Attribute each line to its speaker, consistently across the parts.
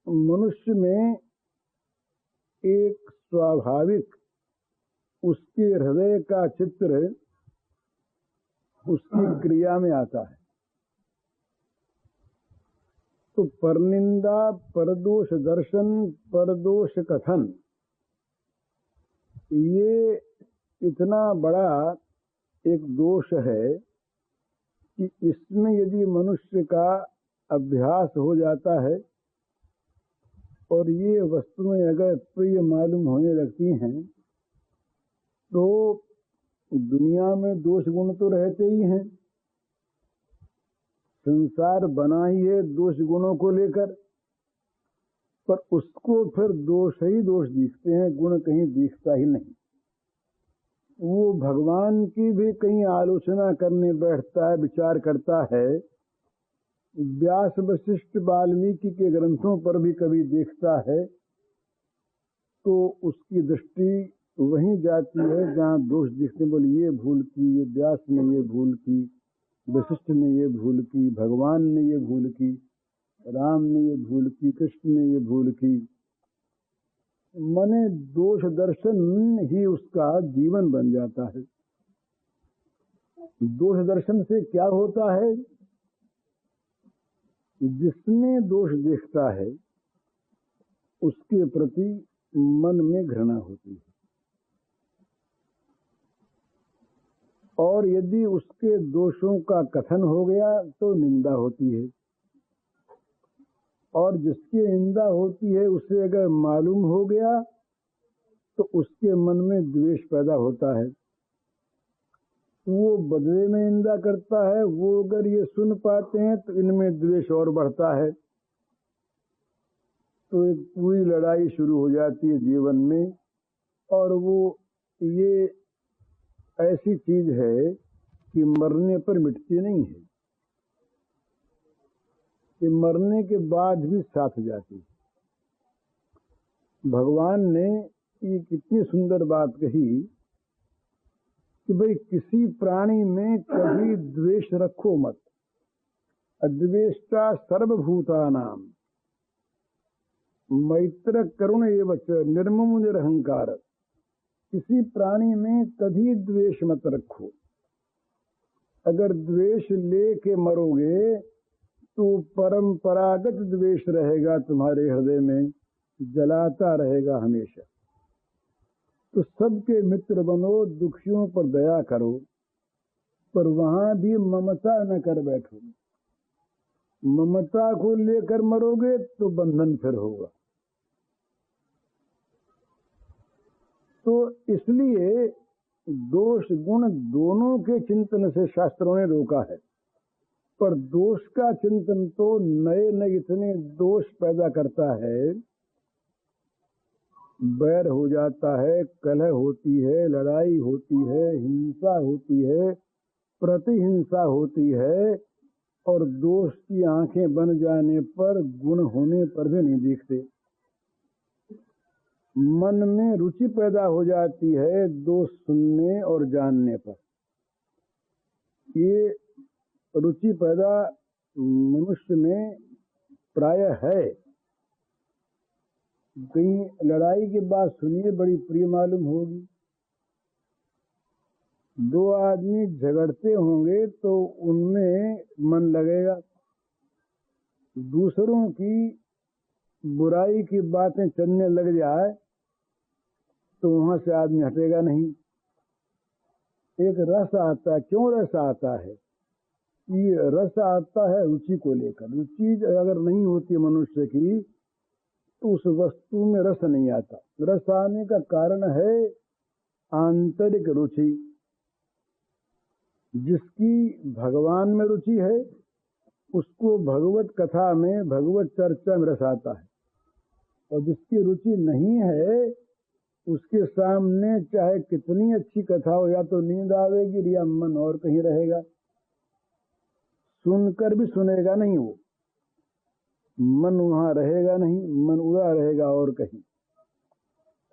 Speaker 1: मनुष्य में एक स्वाभाविक उसके हृदय का चित्र उसकी क्रिया में आता है। तो परनिंदा, परदोष दर्शन, परदोष कथन, ये इतना बड़ा एक दोष है कि इसमें यदि मनुष्य का अभ्यास हो जाता है और ये वस्तुएं अगर प्रिय मालूम होने लगती हैं तो दुनिया में दोष गुण तो रहते ही हैं। संसार बना ही है दोष गुणों को लेकर, पर उसको फिर दोष ही दोष दिखते हैं, गुण कहीं दिखता ही नहीं। वो भगवान की भी कहीं आलोचना करने बैठता है, विचार करता है। व्यास वशिष्ठ वाल्मीकि के ग्रंथों पर भी कभी देखता है तो उसकी दृष्टि वहीं जाती है जहाँ दोष दिखते। बोले ये भूल की, ये व्यास ने ये भूल की, वशिष्ठ ने ये भूल की, भगवान ने ये भूल की, राम ने ये भूल की, कृष्ण ने ये भूल की। मने दोष दर्शन ही उसका जीवन बन जाता है। दोष दर्शन से क्या होता है? जिसमें दोष देखता है उसके प्रति मन में घृणा होती है, और यदि उसके दोषों का कथन हो गया तो निंदा होती है, और जिसकी निंदा होती है उसे अगर मालूम हो गया तो उसके मन में द्वेष पैदा होता है। वो बदले में निंदा करता है। वो अगर ये सुन पाते हैं तो इनमें द्वेष और बढ़ता है। तो एक पूरी लड़ाई शुरू हो जाती है जीवन में। और वो ये ऐसी चीज है कि मरने पर मिटती नहीं है, कि मरने के बाद भी साथ जाती है। भगवान ने ये कितनी सुंदर बात कही कि भाई किसी प्राणी में कभी द्वेष रखो मत। अद्वेष्टा सर्वभूतानां मैत्र करुण एवच निर्मम निरहंकार। किसी प्राणी में कभी द्वेष मत रखो। अगर द्वेष लेके मरोगे तो परंपरागत द्वेष रहेगा तुम्हारे हृदय में, जलाता रहेगा हमेशा। तो सबके मित्र बनो, दुखियों पर दया करो, पर वहां भी ममता न कर बैठो। ममता को लेकर मरोगे तो बंधन फिर होगा। तो इसलिए दोष गुण दोनों के चिंतन से शास्त्रों ने रोका है। पर दोष का चिंतन तो नए नए इतने दोष पैदा करता है, बैर हो जाता है, कलह होती है, लड़ाई होती है, हिंसा होती है, प्रतिहिंसा होती है, और दोष की आंखें बन जाने पर, गुण होने पर भी नहीं दिखते। मन में रुचि पैदा हो जाती है दोष सुनने और जानने पर। ये रुचि पैदा मनुष्य में प्रायः है। कहीं लड़ाई की बात सुनिए, बड़ी प्रिय मालूम होगी। दो आदमी झगड़ते होंगे तो उनमें मन लगेगा। दूसरों की बुराई की बातें चलने लग जाए तो वहां से आदमी हटेगा नहीं। एक रस आता है। क्यों रस आता है? ये रस आता है रुचि को लेकर। रुचि अगर नहीं होती मनुष्य की तो उस वस्तु में रस नहीं आता। रस आने का कारण है आंतरिक रुचि। जिसकी भगवान में रुचि है उसको भगवत कथा में, भगवत चर्चा में रस आता है, और जिसकी रुचि नहीं है उसके सामने चाहे कितनी अच्छी कथा हो, या तो नींद आवेगी या मन और कहीं रहेगा। सुनकर भी सुनेगा नहीं, वो मन वहां रहेगा नहीं, मन उड़ा रहेगा और कहीं।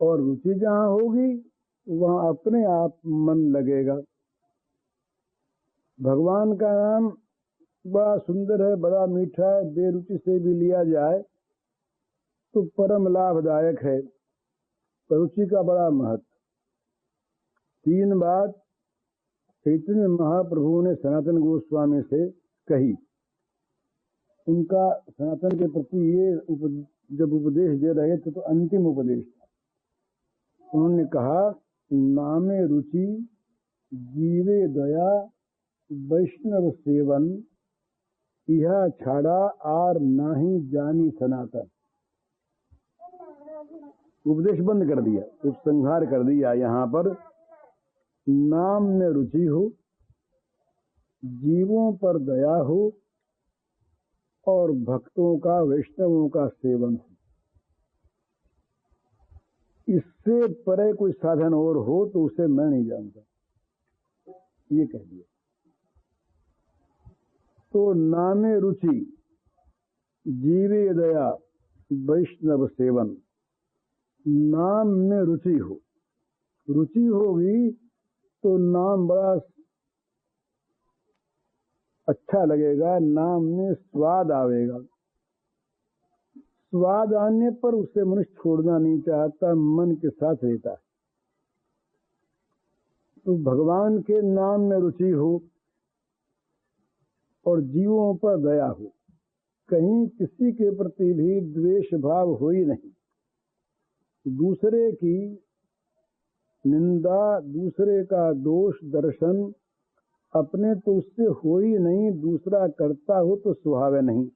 Speaker 1: और रुचि जहां होगी वहां अपने आप मन लगेगा। भगवान का नाम बड़ा सुंदर है, बड़ा मीठा है, बेरुचि से भी लिया जाए तो परम लाभदायक है। रुचि का बड़ा महत्व। 3 बात चैतन्य महाप्रभु ने सनातन गोस्वामी से कही। उनका सनातन के प्रति ये जब उपदेश दे रहे थे तो अंतिम उपदेश था। उन्होंने कहा, नामे रुचि जीवे दया वैष्णव सेवन, यह छाड़ा आर नाही जानी सनातन। उपदेश बंद कर दिया, उपसंहार कर दिया। यहाँ पर नाम में रुचि हो, जीवों पर दया हो और भक्तों का वैष्णवों का सेवन हो। इससे परे कोई साधन और हो तो उसे मैं नहीं जानता, ये कह दिया। तो नामे रुचि जीवे दया वैष्णव सेवन, नाम में रुचि हो। रुचि होगी तो नाम बड़ा अच्छा लगेगा, नाम में स्वाद आवेगा। स्वाद आने पर उसे मनुष्य छोड़ना नहीं चाहता, मन के साथ रहता है। तो भगवान के नाम में रुचि हो और जीवों पर दया हो, कहीं किसी के प्रति भी द्वेष भाव हो ही नहीं। दूसरे की निंदा, दूसरे का दोष दर्शन अपने तो उससे हो ही नहीं, दूसरा करता हो तो स्वभाव नहीं।